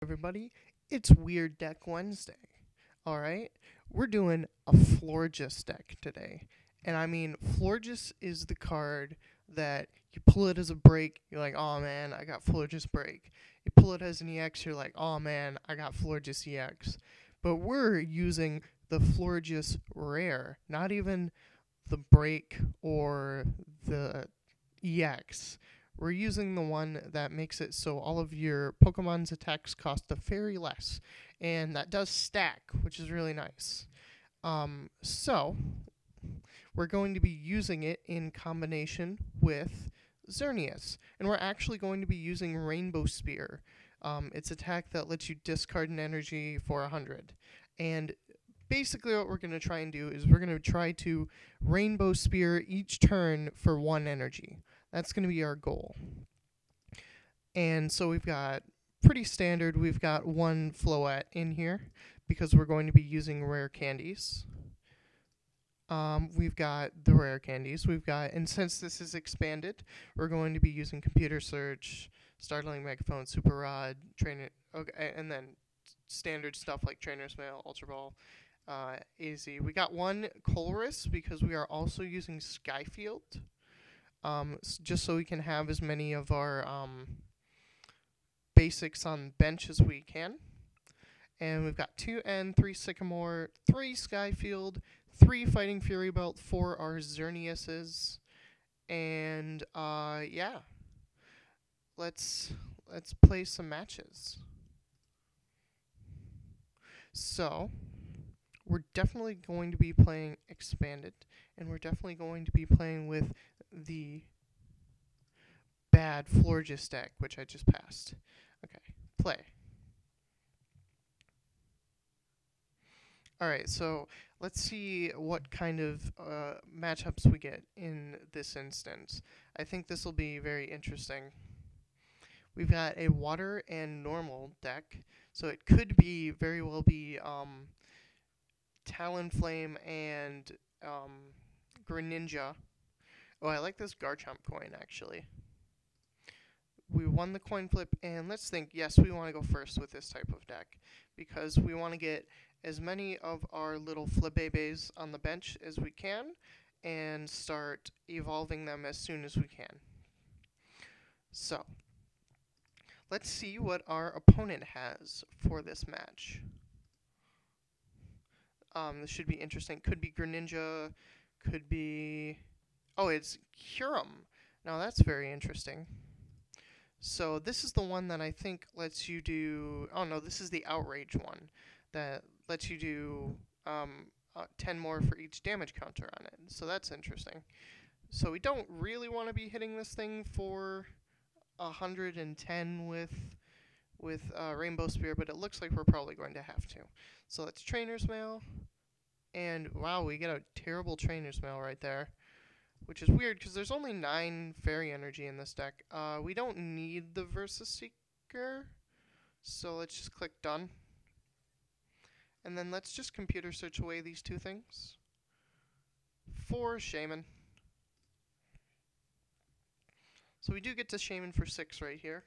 everybody. It's Weird Deck Wednesday. Alright? We're doing a Florges deck today. And I mean, Florges is the card that you pull it as a break, you're like, oh man, I got Florges break. You pull it as an EX, you're like, oh man, I got Florges EX. But we're using the Florges rare, not even the break or the EX. We're using the one that makes it so all of your Pokemon's attacks cost a fairy less. And that does stack, which is really nice. So, we're going to be using it in combination with Xerneas. And we're actually going to be using Rainbow Spear. It's attack that lets you discard an energy for 100. And basically what we're going to try and do is we're going to try to Rainbow Spear each turn for 1 energy. That's going to be our goal. And so we've got pretty standard. We've got 1 Floette in here because we're going to be using rare candies. We've got the rare candies. And since this is expanded, we're going to be using Computer Search, Startling Megaphone, Super Rod, Trainer, okay, and then standard stuff like Trainer's Mail, Ultra Ball, AZ. We got 1 Colress because we are also using Skyfield. Just so we can have as many of our basics on bench as we can. And we've got 2 N, 3 Sycamore, 3 Skyfield, 3 Fighting Fury Belt for our Xerneases. And yeah. Let's play some matches. So, we're definitely going to be playing Expanded, and we're definitely going to be playing with the bad Florges deck, which I just passed. Okay, play. Alright, so let's see what kind of matchups we get in this instance. I think this will be very interesting. We've got a water and normal deck, so it could be very well be Talonflame and Greninja. Oh, I like this Garchomp coin, actually. We won the coin flip, and let's think, yes, we want to go first with this type of deck, because we want to get as many of our little Flabébés on the bench as we can, and start evolving them as soon as we can. So, let's see what our opponent has for this match. This should be interesting. Could be Greninja, could be... Oh, it's Kyurem. Now that's very interesting. So this is the one that I think lets you do... Oh no, this is the Outrage one that lets you do 10 more for each damage counter on it. So that's interesting. So we don't really want to be hitting this thing for 110 with Rainbow Spear, but it looks like we're probably going to have to. So let's Trainer's Mail. And wow, we get a terrible Trainer's Mail right there. Which is weird, because there's only 9 Fairy Energy in this deck. We don't need the Versus Seeker. So let's just click Done. And then let's just Computer Search away these 2 things. For Shaman. So we do get to Shaman for 6 right here,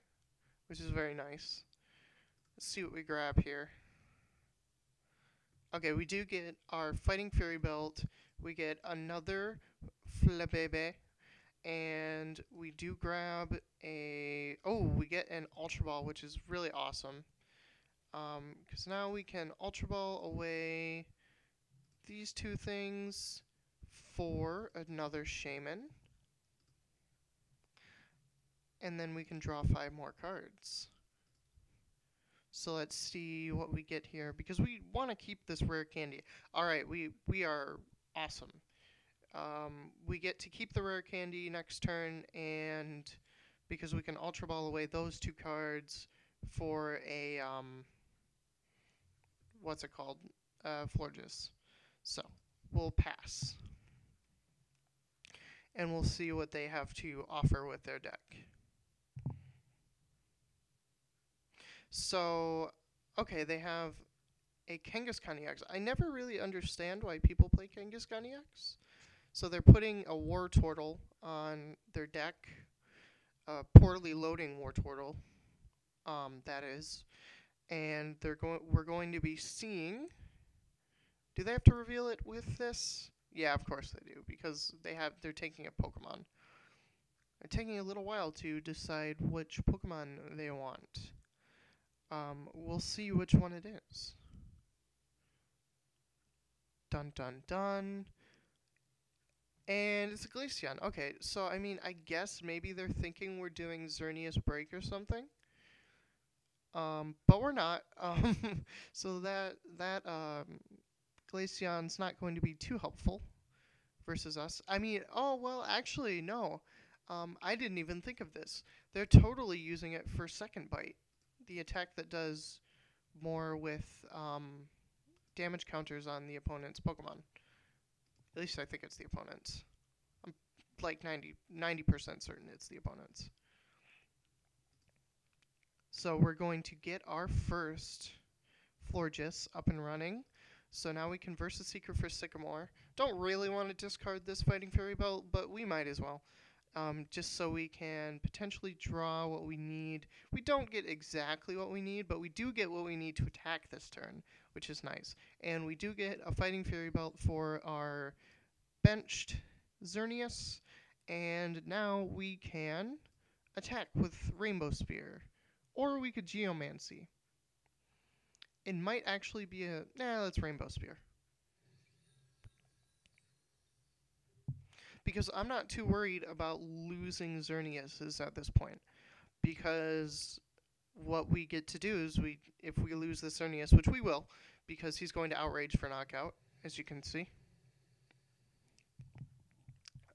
which is very nice. Let's see what we grab here. Okay, we do get our Fighting Fury Belt. We get another Flabébé. And we do grab a... Oh, we get an Ultra Ball, which is really awesome. Because now we can Ultra Ball away these 2 things for another Shaman. And then we can draw 5 more cards. So let's see what we get here, because we want to keep this rare candy. Alright, we are awesome. We get to keep the rare candy next turn, and because we can Ultra Ball away those 2 cards for a, what's it called? Florges. So, we'll pass. And we'll see what they have to offer with their deck. So, okay, they have a Kangaskhan EX. I never really understand why people play Kangaskhan EX. So they're putting a Wartortle on their deck, a poorly loading Wartortle, that is, and we're going to be seeing. Do they have to reveal it with this? Yeah, of course they do, because they're taking a Pokemon. They're taking a little while to decide which Pokemon they want. We'll see which one it is. Dun dun dun. And it's a Glaceon. Okay, so I mean, I guess maybe they're thinking we're doing Xerneas Break or something. But we're not. So that Glaceon's not going to be too helpful versus us. I mean, oh well, actually no. I didn't even think of this. They're totally using it for Second Bite, the attack that does more with damage counters on the opponent's Pokemon. At least I think it's the opponent's. I'm like 90% certain it's the opponent's. So we're going to get our first Florges up and running. So now we can versus Seeker for Sycamore. Don't really want to discard this Fighting Fairy Belt, but we might as well. Just so we can potentially draw what we need. We don't get exactly what we need, but we do get what we need to attack this turn, which is nice. And we do get a Fighting Fairy Belt for our benched Xerneas, and now we can attack with Rainbow Spear. Or we could Geomancy. It might actually be a... Nah, let's Rainbow Spear. Because I'm not too worried about losing Xerneas at this point. Because what we get to do is, if we lose this Xerneas, which we will, because he's going to Outrage for knockout, as you can see.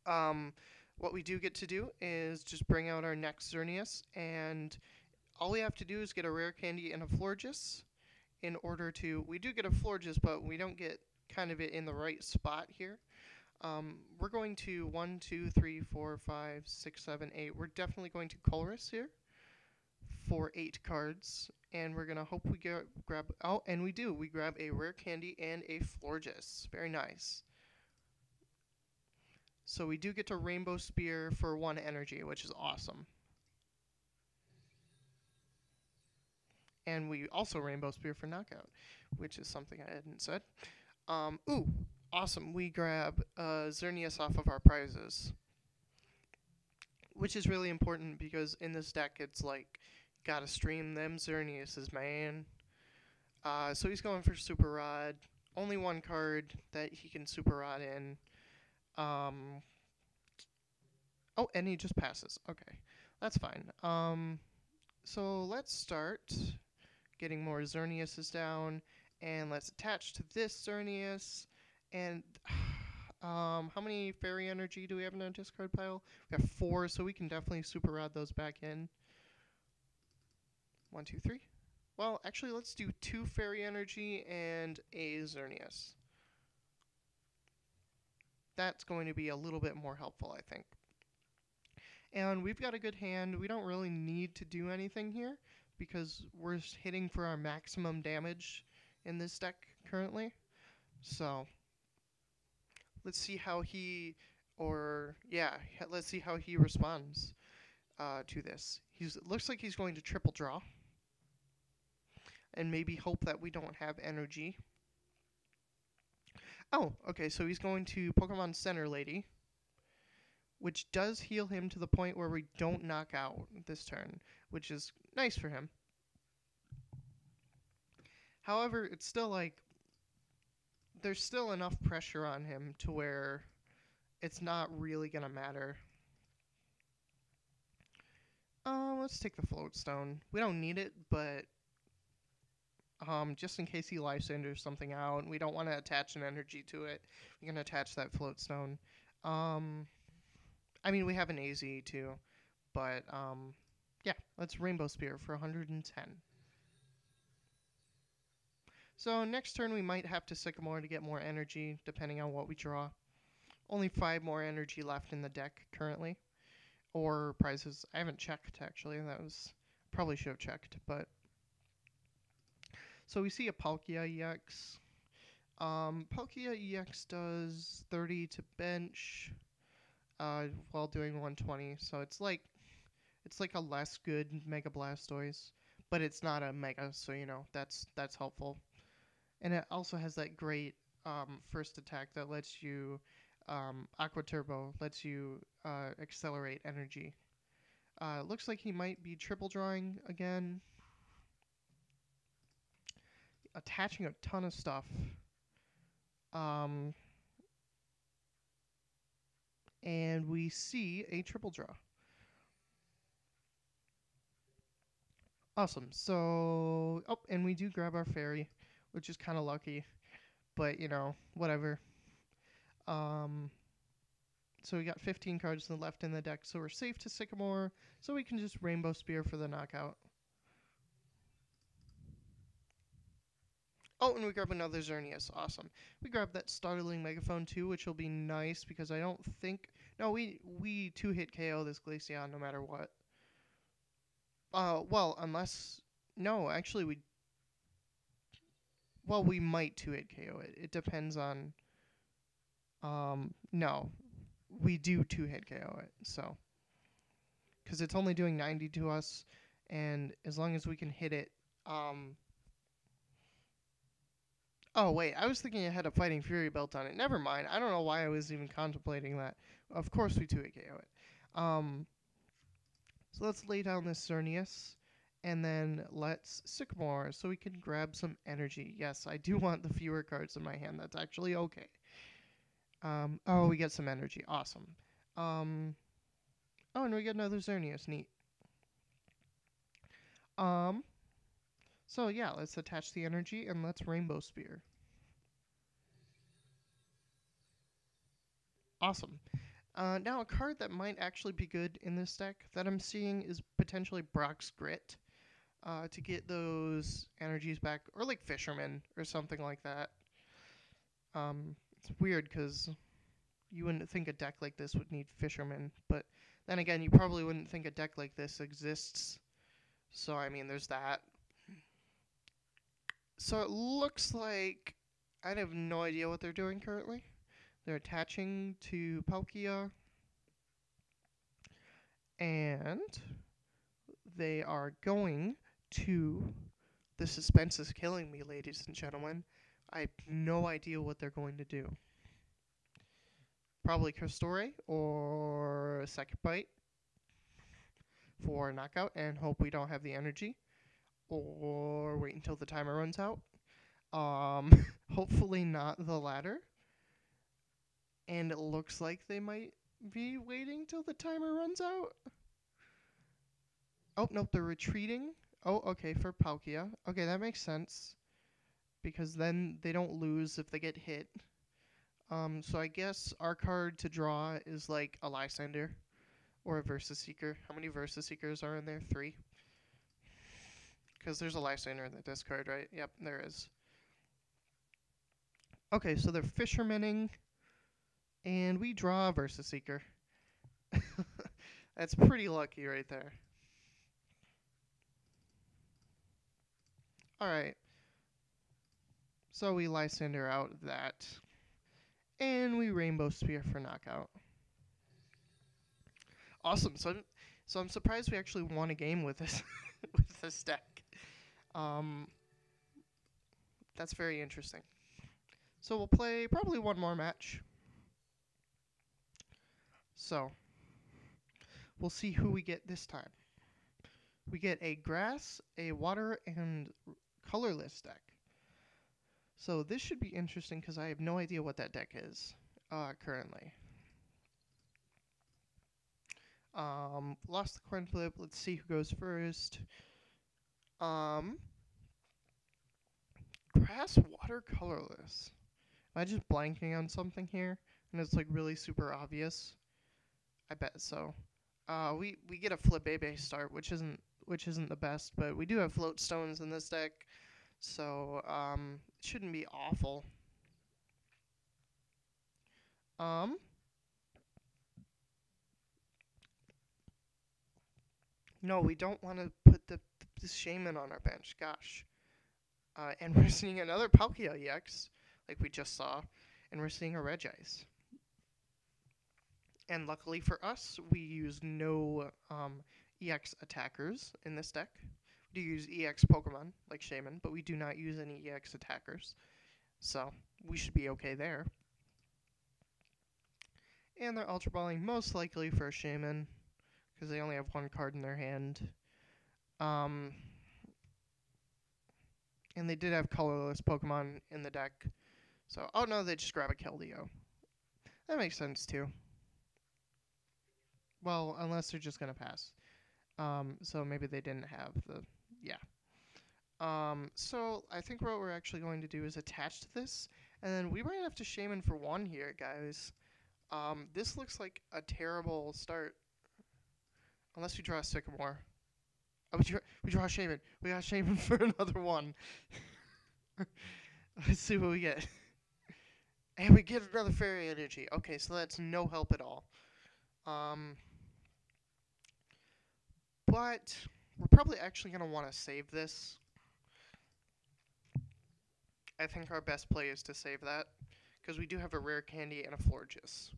What we do get to do is just bring out our next Xerneas, and all we have to do is get a Rare Candy and a Florges in order to... We do get a Florges, but we don't get kind of it in the right spot here. We're going to 1, 2, 3, 4, 5, 6, 7, 8. We're definitely going to Colress here for 8 cards, and we're going to hope we grab... Oh, and we do. We grab a Rare Candy and a Florges. Very nice. So we do get to Rainbow Spear for 1 energy, which is awesome. And we also Rainbow Spear for knockout, which is something I hadn't said. Ooh, awesome. We grab Xerneas off of our prizes, which is really important because in this deck it's like, gotta stream them Xerneases, man. So he's going for Super Rod. Only 1 card that he can Super Rod in. Oh, and he just passes. Okay, that's fine. So let's start getting more Xerneases down, and let's attach to this Xerneas. And how many Fairy Energy do we have in our discard pile? We have 4, so we can definitely Super Rod those back in. 1, 2, 3. Well, actually, let's do 2 Fairy Energy and a Xerneas. That's going to be a little bit more helpful, I think. And we've got a good hand. We don't really need to do anything here because we're hitting for our maximum damage in this deck currently. So let's see how let's see how he responds to this. Looks like he's going to triple draw and maybe hope that we don't have energy. Oh, okay, so he's going to Pokemon Center Lady, which does heal him to the point where we don't knock out this turn, which is nice for him. However, it's still like, there's still enough pressure on him to where it's not really going to matter. Let's take the Float Stone. We don't need it, but just in case he Life Cinders something out, and we don't want to attach an energy to it, we can attach that Float Stone. I mean, we have an AZ too, but yeah, let's Rainbow Spear for 110. So next turn we might have to Sycamore to get more energy, depending on what we draw. Only 5 more energy left in the deck currently. Or prizes. I haven't checked, actually. Probably should have checked, but... So we see a Palkia EX. Palkia EX does 30 to bench while doing 120. So it's like a less good Mega Blastoise. but it's not a mega, so you know that's helpful. And it also has that great first attack that lets you Aqua Turbo lets you accelerate energy. Looks like he might be triple drawing again, attaching a ton of stuff. Um, and we see a triple draw. Awesome. So, oh, and we do grab our fairy, which is kind of lucky, but you know, whatever. Um, so we got 15 cards left in the deck, so we're safe to Sycamore, so we can just Rainbow Spear for the knockout. Oh, and we grab another Xerneas. Awesome. We grab that Startling Megaphone too, which will be nice because I don't think... No, we two-hit KO this Glaceon no matter what. Well, unless... No, actually we... Well, we might two-hit KO it. It depends on... No. We do two-hit KO it, so... Because it's only doing 90 to us, and as long as we can hit it... Oh, wait, I was thinking it had a Fighting Fury built on it. Never mind. I don't know why I was even contemplating that. Of course we 2-hit KO it. So let's lay down this Xerneas, and then let's Sycamore so we can grab some energy. Yes, I do want the fewer cards in my hand. That's actually okay. Oh, we get some energy. Awesome. Oh, and we get another Xerneas. Neat. So yeah, let's attach the energy, and let's Rainbow Spear. Awesome. Now, a card that might actually be good in this deck that I'm seeing is potentially Brock's Grit to get those energies back, or like Fisherman or something like that. It's weird because you wouldn't think a deck like this would need Fisherman, but then again, you probably wouldn't think a deck like this exists. So, I mean, there's that. So it looks like I have no idea what they're doing currently. They're attaching to Palkia, and they are going to... The suspense is killing me, ladies and gentlemen. I have no idea what they're going to do. Probably Crystore or a Second Bite for knockout and hope we don't have the energy. Or wait until the timer runs out. Hopefully not the latter. And it looks like they might be waiting till the timer runs out. Oh, nope, they're retreating. Oh, okay, for Palkia. Okay, that makes sense. Because then they don't lose if they get hit. So I guess our card to draw is like a Lysander or a Versus Seeker. How many Versus Seekers are in there? 3? Because there's a Lysander in the discard, right? Yep, there is. Okay, so they're Fishermaning, and we draw a Versus Seeker. That's pretty lucky right there. Alright. So we Lysander out that. And we Rainbow Spear for knockout. Awesome. So I'm surprised we actually won a game with this with this deck. That's very interesting. So we'll play probably one more match. So we'll see who we get this time. We get a grass, a water, and colorless deck. So this should be interesting because I have no idea what that deck is currently. Lost the coin flip. Let's see who goes first. Grass, water, colorless. Am I just blanking on something here? And it's like really super obvious. I bet so. We get a Flabébé start, which isn't the best, but we do have float stones in this deck, so it shouldn't be awful. No, we don't want to put the Shaman on our bench. Gosh. And we're seeing another Palkia EX, like we just saw, and we're seeing a Regice. And luckily for us, we use no EX attackers in this deck. We do use EX Pokemon, like Shaman, but we do not use any EX attackers. So, we should be okay there. And they're Ultra Balling most likely for a Shaman, because they only have one card in their hand. And they did have colorless Pokemon in the deck. So, oh no, they just grab a Keldeo. That makes sense too. Well, unless they're just going to pass. So maybe they didn't have the, yeah. So I think what we're actually going to do is attach to this, and then we might have to Shaman for one here, guys. This looks like a terrible start. Unless we draw a Sycamore. Oh, we draw a Shaman. We got Shaman for another one. Let's see what we get. And we get another Fairy Energy. Okay, so that's no help at all. But we're probably actually going to want to save this. I think our best play is to save that, because we do have a Rare Candy and a Florges.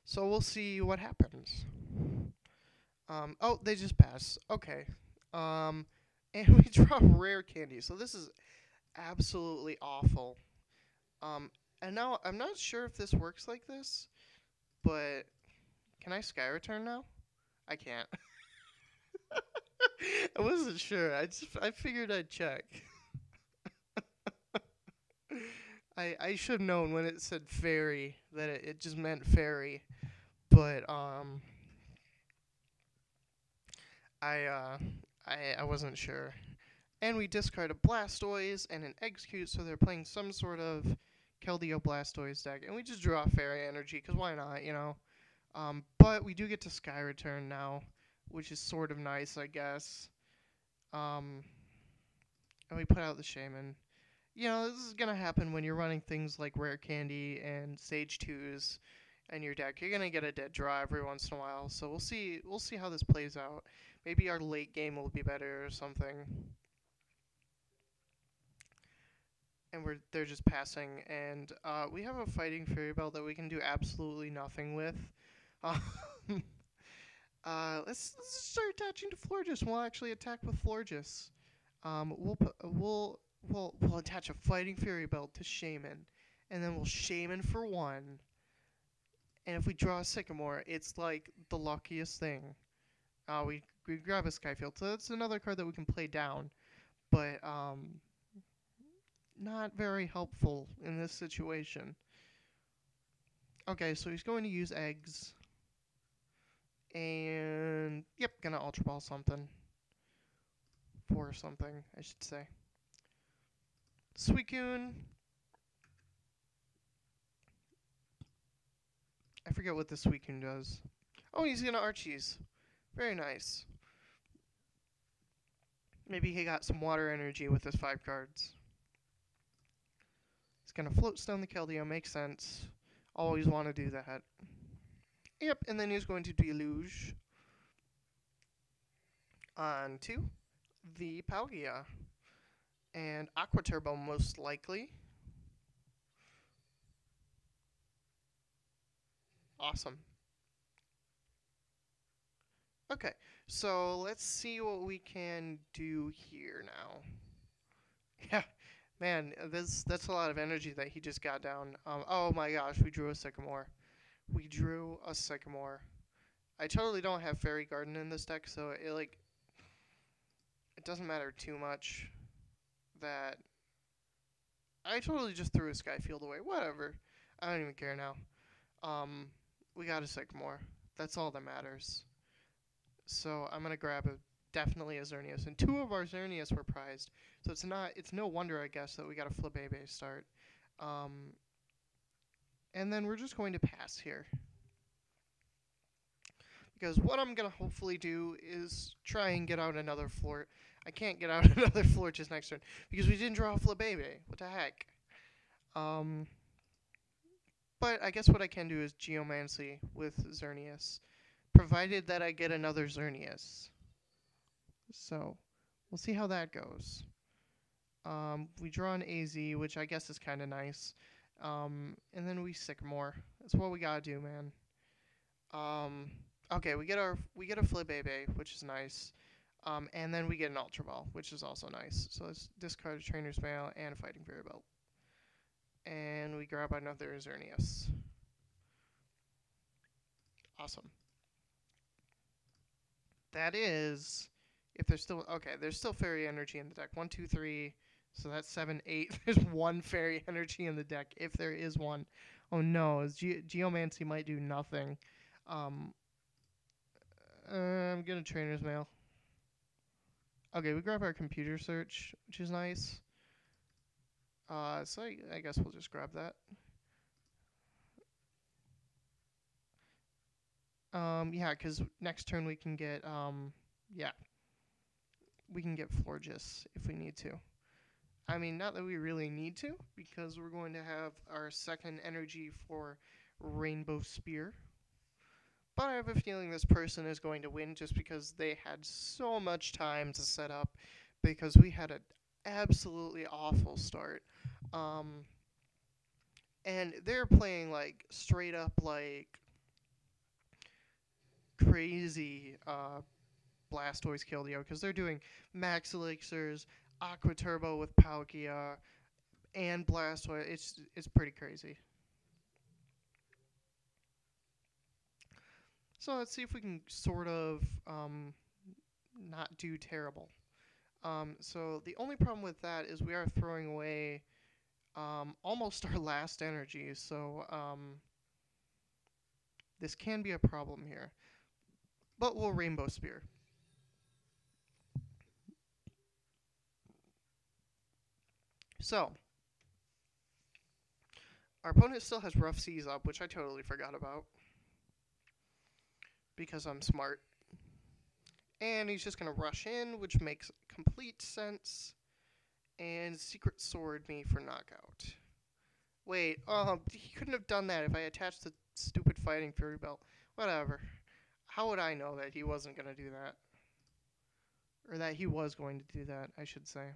So we'll see what happens. Oh, they just pass. Okay. And we draw Rare Candy, so this is absolutely awful. And now I'm not sure if this works like this, but can I Sky Return now? I can't. I wasn't sure. I figured I'd check. I should have known when it said fairy that it just meant fairy, but I wasn't sure. And we discard a Blastoise and an Execute, so they're playing some sort of Keldeo Blastoise deck, and we just draw Fairy Energy, because why not, you know? But we do get to Sky Return now, which is sort of nice, I guess. And we put out the Shaman. You know, this is going to happen when you're running things like Rare Candy and Sage 2s in your deck. You're going to get a dead draw every once in a while, so we'll see how this plays out. Maybe our late game will be better or something. And they're just passing, and we have a Fighting Fairy Belt that we can do absolutely nothing with. Let's start attaching to Florges. We'll actually attack with Florges. We'll attach a Fighting Fairy Belt to Shaman, and then we'll Shaman for one. And if we draw a Sycamore, it's like the luckiest thing. We grab a Skyfield, so that's another card that we can play down, but not very helpful in this situation. Okay, so he's going to use eggs. And, yep, gonna Ultra Ball something. For something, I should say. Suicune. I forget what the Suicune does. Oh, he's gonna Archies. Very nice. Maybe he got some water energy with his 5 cards. He's gonna Float Stone the Keldeo, makes sense. Always want to do that. Yep, and then he's going to Deluge onto the Palkia. And Aqua Turbo most likely. Awesome. Okay, so let's see what we can do here now. Yeah, man, that's a lot of energy that he just got down. Oh my gosh, we drew a Sycamore. We drew a Sycamore. I totally don't have Fairy Garden in this deck, so it doesn't matter too much that I totally just threw a Skyfield away. Whatever. I don't even care now. We got a Sycamore. That's all that matters. So I'm gonna grab definitely a Xerneas, and 2 of our Xerneas were prized. So it's no wonder, I guess, that we got a Flabébé start. And then we're just going to pass here. Because what I'm going to hopefully do is try and get out another floor. I can't get out another floor just next turn, because we didn't draw a Flabébé. What the heck? But I guess what I can do is Geomancy with Xerneas, provided that I get another Xerneas. So, we'll see how that goes. We draw an AZ, which I guess is kind of nice. And then we Sycamore. That's what we gotta do, man. Okay, we get a Flabébé, which is nice. And then we get an Ultra Ball, which is also nice. So let's discard a Trainer's Mail and a Fighting Fairy Belt. And we grab another Xerneas. Awesome. That is, if there's still, okay, there's still Fairy Energy in the deck. 1, 2, 3. So that's 7, 8. There's one Fairy Energy in the deck, if there is one. Oh no, Geomancy might do nothing. Um, I'm gonna Trainer's Mail. Okay, we grab our Computer Search, which is nice. So I guess we'll just grab that. Yeah, because next turn we can get, yeah, we can get Florges if we need to. I mean, not that we really need to, because we're going to have our second energy for Rainbow Spear. But I have a feeling this person is going to win just because they had so much time to set up, because we had an absolutely awful start. Um, and they're playing like straight up like crazy Blastoise Keldeo because they're doing Max Elixirs, Aqua Turbo with Palkia, and Blastoise. It's pretty crazy. So let's see if we can sort of not do terrible. So the only problem with that is we are throwing away almost our last energy. So this can be a problem here. But we'll Rainbow Spear. So our opponent still has Rough Seas up, which I totally forgot about because I'm smart. And he's just going to rush in, which makes complete sense. And Secret Sword me for knockout. Wait, he couldn't have done that if I attached the stupid Fighting Fury Belt. Whatever. How would I know that he wasn't going to do that? Or that he was going to do that, I should say.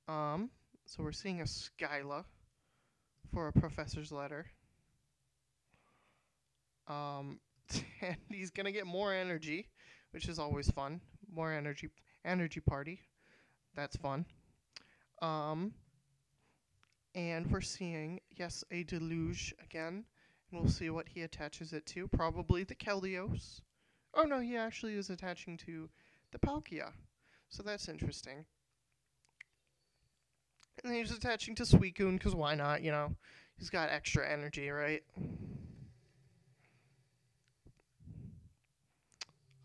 So we're seeing a Skyla for a Professor's Letter. And he's gonna get more energy, which is always fun. More energy party. That's fun. And we're seeing, yes, a Deluge again. And we'll see what he attaches it to. Probably the Keldios. Oh no, he actually is attaching to the Palkia. So that's interesting. And then he's attaching to Suicune, because why not, you know? He's got extra energy, right?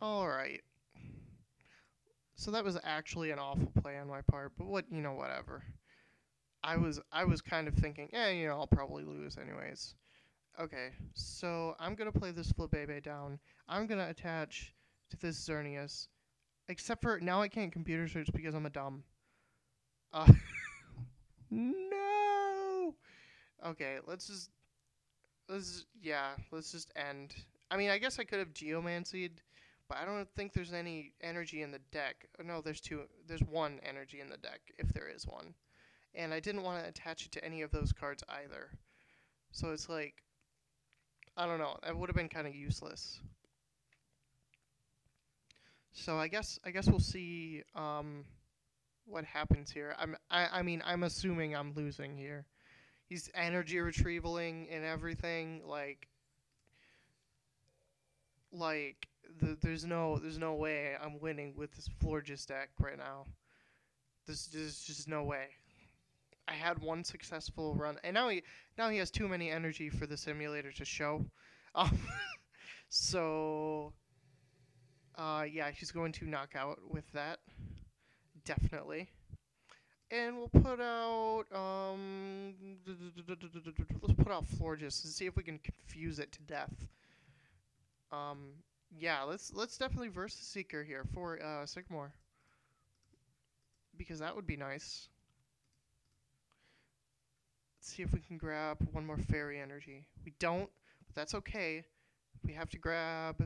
Alright. So that was actually an awful play on my part, but whatever. I was kind of thinking, I'll probably lose anyways. Okay, so I'm gonna play this Flabébé down. I'm gonna attach to this Xerneas. Except for now I can't computer search because I'm a dumb. No. Okay, let's just end. I mean, I guess I could have Geomancied, but I don't think there's any energy in the deck. No, there's one energy in the deck if there is one. And I didn't want to attach it to any of those cards either. So it's like, I don't know, that would have been kind of useless. So I guess we'll see what happens here. I'm assuming I'm losing here. He's energy retrievaling and everything there's no way I'm winning with this Florges deck right now. There's just no way. I had one successful run, and now he has too many energy for the simulator to show. So yeah, he's going to knock out with that, definitely. And we'll put out let's put out Florges and see if we can confuse it to death. Yeah, let's definitely verse the Seeker here for Sycamore, because that would be nice. Let's see if we can grab one more Fairy Energy. We don't, but that's okay. We have to grab.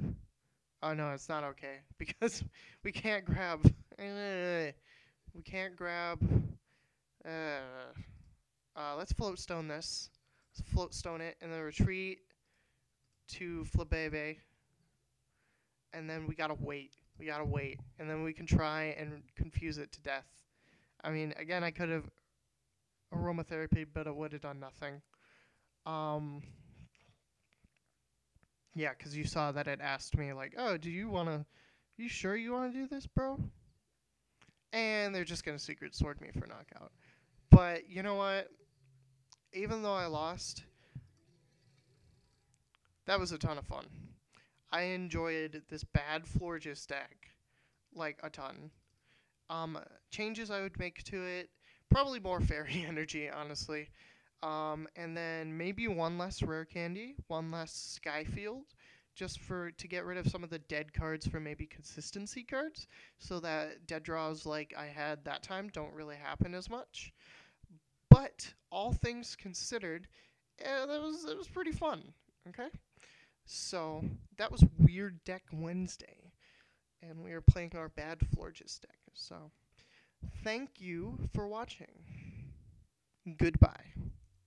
Oh no, it's not okay because we can't grab. We can't grab. Let's Float Stone this. floatstone it, and then retreat to Flabebe, and then we gotta wait. We gotta wait, and then we can try and confuse it to death. I mean, again, I could have aromatherapy, but it would have done nothing. Um, yeah, because you saw that it asked me like, "Oh, do you wanna? You sure you wanna do this, bro?" And they're just gonna secret sword me for knockout. But you know what? Even though I lost, that was a ton of fun. I enjoyed this bad Florges deck like a ton. Um, Changes I would make to it, probably more fairy energy, honestly. And then maybe one less rare candy, one less Skyfield, just for to get rid of some of the dead cards for maybe consistency cards, so that dead draws like I had that time don't really happen as much. But all things considered, that was pretty fun. Okay, so that was Weird Deck Wednesday, and we are playing our bad Florges deck. So thank you for watching. Goodbye.